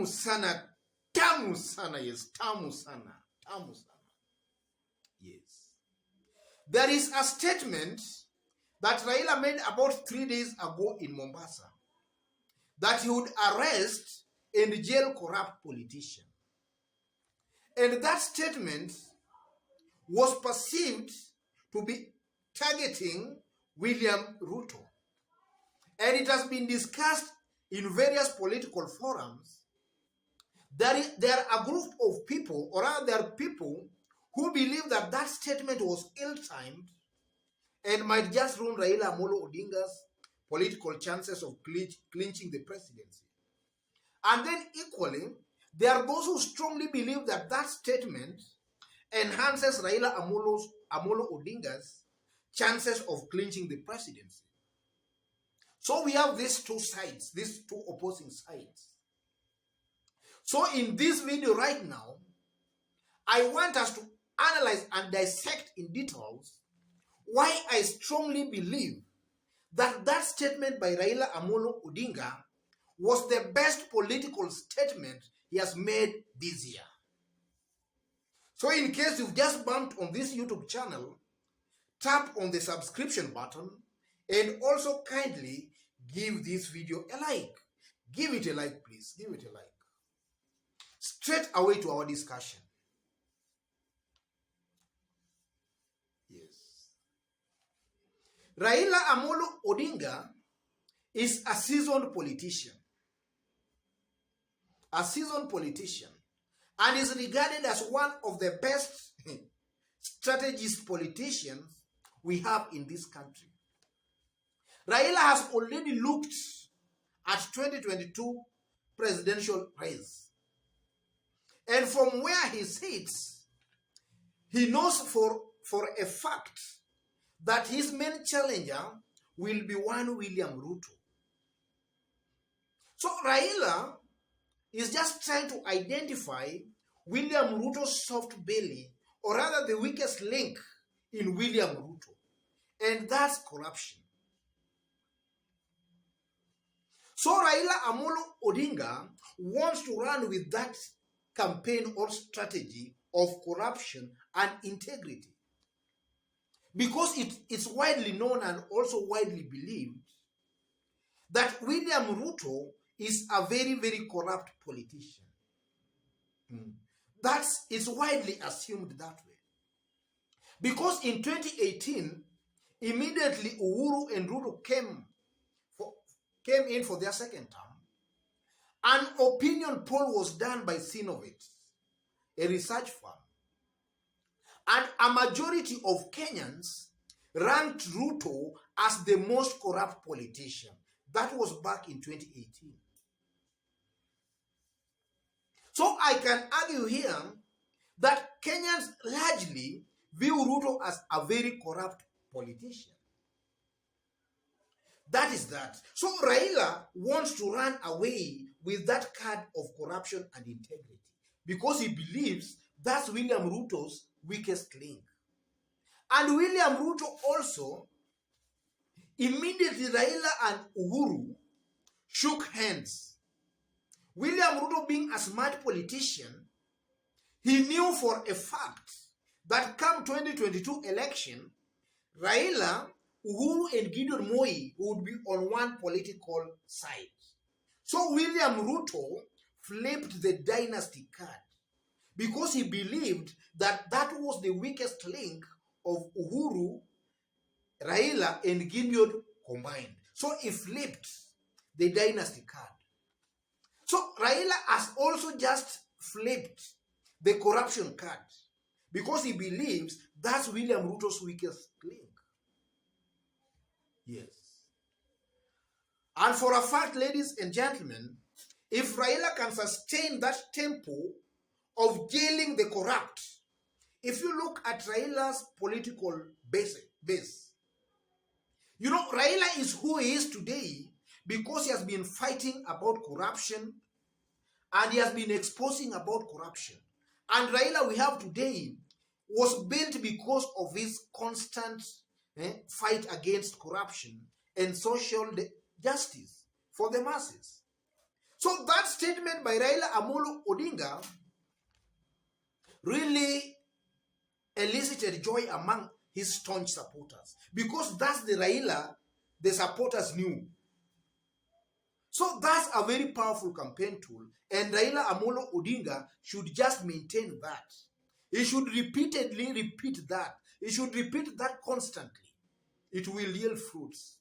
tamu sana. Tamu sana, yes. Tamu sana. Tamu sana. Yes. There is a statement that Raila made about 3 days ago in Mombasa that he would arrest and jail corrupt politicians. And that statement was perceived to be targeting William Ruto. And it has been discussed in various political forums. There are a group of people, or rather there are people who believe that that statement was ill-timed and might just ruin Raila Amolo Odinga's political chances of clinching the presidency. And then equally, there are those who strongly believe that that statement enhances Raila Amolo Odinga's chances of clinching the presidency. So we have these two sides, these two opposing sides. So in this video right now, I want us to analyze and dissect in details why I strongly believe that that statement by Raila Amolo Odinga was the best political statement he has made this year. So in case you've just bumped on this YouTube channel, tap on the subscription button and also kindly give this video a like. Give it a like, please. Give it a like. Straight away to our discussion. Yes. Raila Amolo Odinga is a seasoned politician. A seasoned politician. And is regarded as one of the best strategist politicians we have in this country. Raila has already looked at 2022 presidential race. And from where he sits, he knows for a fact that his main challenger will be one William Ruto. So Raila is just trying to identify William Ruto's soft belly, or rather the weakest link in William Ruto, and that's corruption. So Raila Amolo Odinga wants to run with that campaign or strategy of corruption and integrity, because it's widely known and also widely believed that William Ruto is a very, very corrupt politician. It's widely assumed that way. Because in 2018, immediately Uhuru and Ruto came in for their second term, an opinion poll was done by Synovate, a research firm. And a majority of Kenyans ranked Ruto as the most corrupt politician. That was back in 2018. So I can argue here that Kenyans largely view Ruto as a very corrupt politician. That is that. So Raila wants to run away with that card of corruption and integrity because he believes that's William Ruto's weakest link. And William Ruto also, immediately Raila and Uhuru shook hands. William Ruto, being a smart politician, he knew for a fact that come 2022 election, Raila, Uhuru and Gideon Moi would be on one political side. So William Ruto flipped the dynasty card because he believed that that was the weakest link of Uhuru, Raila and Gideon combined. So he flipped the dynasty card. So Raila has also just flipped the corruption card because he believes that's William Ruto's weakest link. Yes. And for a fact, ladies and gentlemen, if Raila can sustain that tempo of jailing the corrupt, if you look at Raila's political base, you know, Raila is who he is today because he has been fighting about corruption and he has been exposing about corruption. And Raila we have today was built because of his constant fight against corruption and social justice for the masses. So that statement by Raila Amolo Odinga really elicited joy among his staunch supporters, because that's the Raila the supporters knew. So that's a very powerful campaign tool, and Raila Amolo Odinga should just maintain that. He should repeatedly repeat that. He should repeat that constantly. It will yield fruits.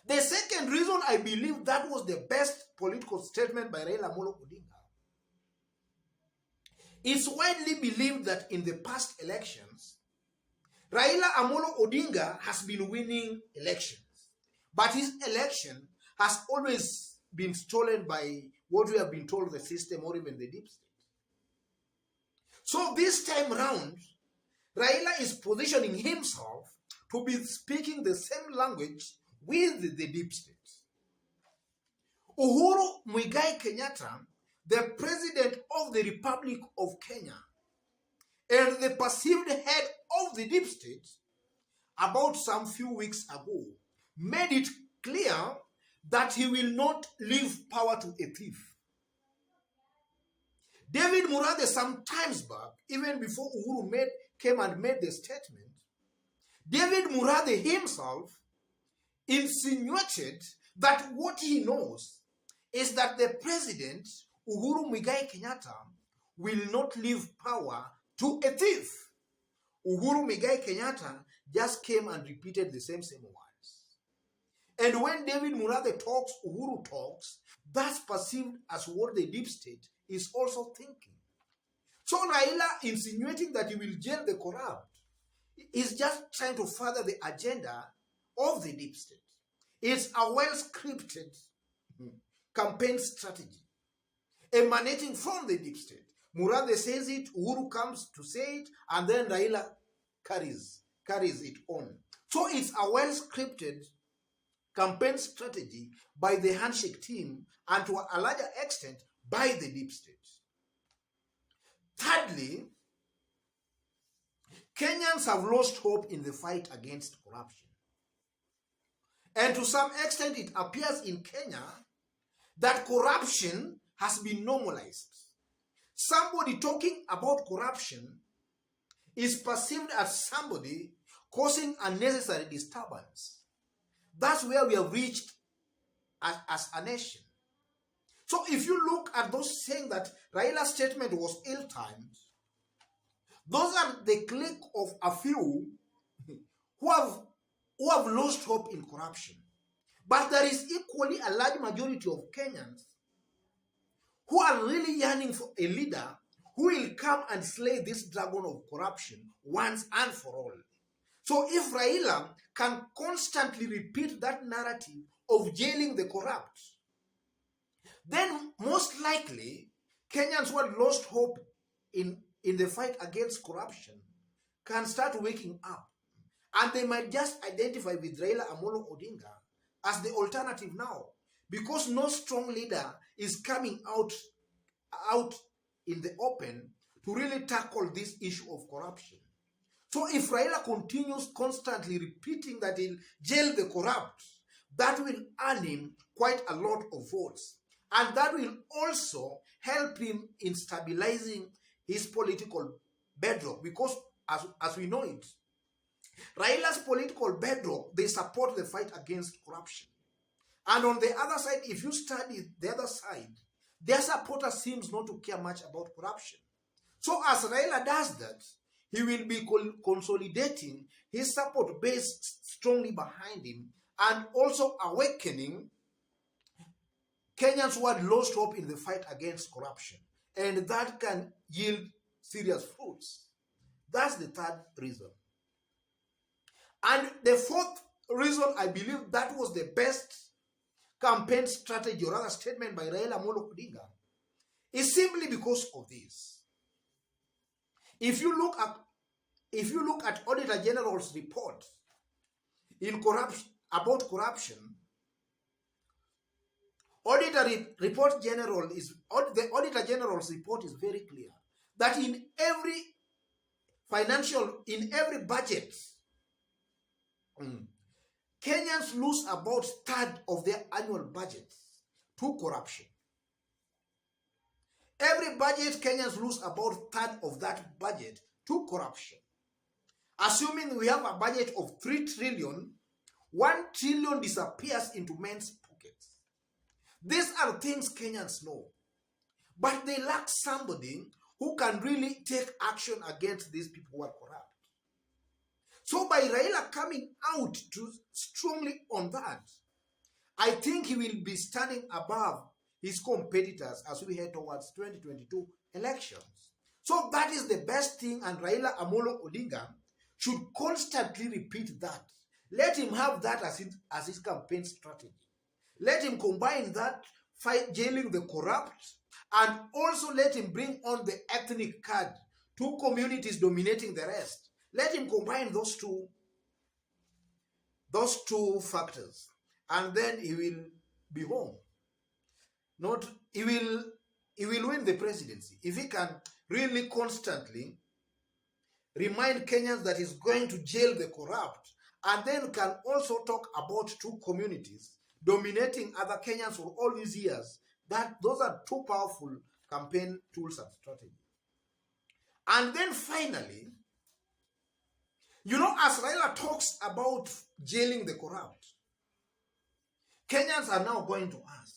The second reason I believe that was the best political statement by Raila Amolo Odinga, it's widely believed that in the past elections, Raila Amolo Odinga has been winning elections, but his election has always been stolen by what we have been told, the system or even the deep state. So this time round, Raila is positioning himself to be speaking the same language with the deep state. Uhuru Muigai Kenyatta, the president of the Republic of Kenya, and the perceived head of the deep state, about some few weeks ago, made it clear that he will not leave power to a thief. David Murathe, some times back, even before Uhuru came and made the statement, David Murathe himself insinuated that what he knows is that the president, Uhuru Muigai Kenyatta, will not leave power to a thief. Uhuru Muigai Kenyatta just came and repeated the same words. And when David Murathe talks, Uhuru talks, that's perceived as what the deep state is also thinking. So Raila insinuating that he will jail the corrupt is just trying to further the agenda of the deep state. It's a well-scripted campaign strategy emanating from the deep state. Murathe says it, Uhuru comes to say it, and then Raila carries it on. So it's a well-scripted campaign strategy by the handshake team, and to a larger extent by the deep state. Thirdly, Kenyans have lost hope in the fight against corruption. And to some extent, it appears in Kenya that corruption has been normalized. Somebody talking about corruption is perceived as somebody causing unnecessary disturbance. That's where we have reached as a nation. So if you look at those saying that Raila's statement was ill-timed, those are the clique of a few who have lost hope in corruption. But there is equally a large majority of Kenyans who are really yearning for a leader who will come and slay this dragon of corruption once and for all. So if Raila can constantly repeat that narrative of jailing the corrupt, then most likely Kenyans who had lost hope in the fight against corruption can start waking up. And they might just identify with Raila Amolo Odinga as the alternative now, because no strong leader is coming out in the open to really tackle this issue of corruption. So if Raila continues constantly repeating that he'll jail the corrupt, that will earn him quite a lot of votes. And that will also help him in stabilizing his political bedrock, because as we know it, Raila's political bedrock, they support the fight against corruption. And on the other side, if you study the other side, their supporter seems not to care much about corruption. So as Raila does that, he will be consolidating his support base strongly behind him, and also awakening Kenyans who had lost hope in the fight against corruption. And that can yield serious fruits. That's the third reason. And the fourth reason I believe that was the best campaign strategy, or rather statement by Raila Amolo Odinga, is simply because of this. If you look at Auditor General's report about corruption, the Auditor General's report is very clear that in every budget, Kenyans lose about a third of their annual budgets to corruption. Every budget, Kenyans lose about a third of that budget to corruption. Assuming we have a budget of 3 trillion, 1 trillion disappears into men's pockets. These are things Kenyans know. But they lack somebody who can really take action against these people who are corrupt. So by Raila coming out to strongly on that, I think he will be standing above his competitors as we head towards 2022 elections. So that is the best thing, and Raila Amolo Odinga should constantly repeat that. Let him have that as his campaign strategy. Let him combine that, fight jailing the corrupt, and also let him bring on the ethnic card, 2 communities dominating the rest. Let him combine those two factors, and then he will be home. He will win the presidency if he can really constantly remind Kenyans that he's going to jail the corrupt, and then can also talk about 2 communities dominating other Kenyans for all these years. Those are 2 powerful campaign tools and strategies. And then finally, as Raila talks about jailing the corrupt, Kenyans are now going to ask,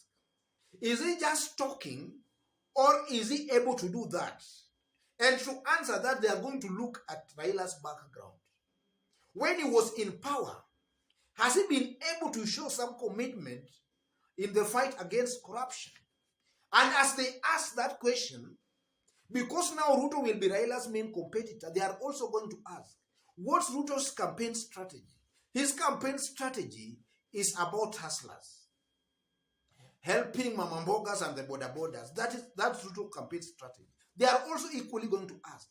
is he just talking, or is he able to do that? And to answer that, they are going to look at Raila's background. When he was in power, has he been able to show some commitment in the fight against corruption? And as they ask that question, because now Ruto will be Raila's main competitor, they are also going to ask, what's Ruto's campaign strategy? His campaign strategy is about hustlers, helping mamambogas and the bodas. That's Ruto's campaign strategy. They are also equally going to ask,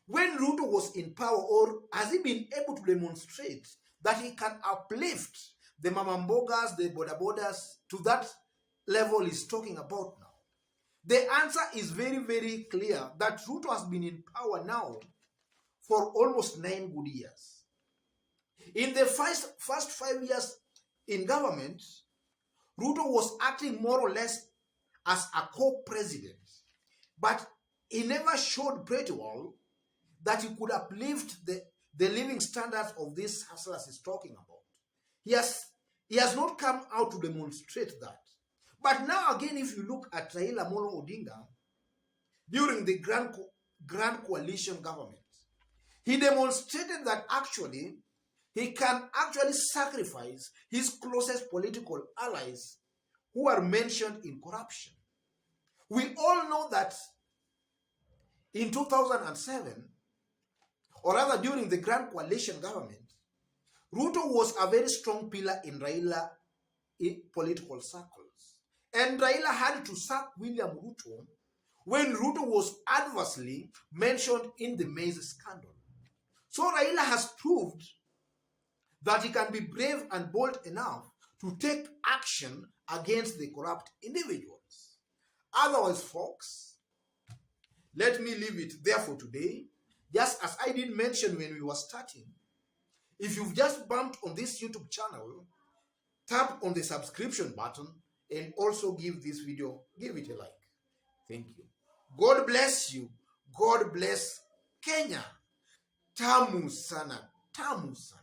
when Ruto was in power, or has he been able to demonstrate that he can uplift the mamambogas, the bodas to that level he's talking about now? The answer is very, very clear that Ruto has been in power now for almost 9 good years. In the first 5 years in government, Ruto was acting more or less as a co-president, but he never showed pretty well that he could uplift the living standards of these hustlers he's talking about. He has not come out to demonstrate that. But now again, if you look at Raila Amolo Odinga, during the Grand Coalition government, he demonstrated that actually he can actually sacrifice his closest political allies who are mentioned in corruption. We all know that in 2007, or rather during the Grand Coalition government, Ruto was a very strong pillar in Raila political circles. And Raila had to sack William Ruto when Ruto was adversely mentioned in the maize scandal. So Raila has proved that he can be brave and bold enough to take action against the corrupt individuals. Otherwise, folks, let me leave it there for today. Just as I did mention when we were starting, if you've just bumped on this YouTube channel, tap on the subscription button and also give this video, give it a like. Thank you. God bless you. God bless Kenya. Tamu sana. Tamu sana.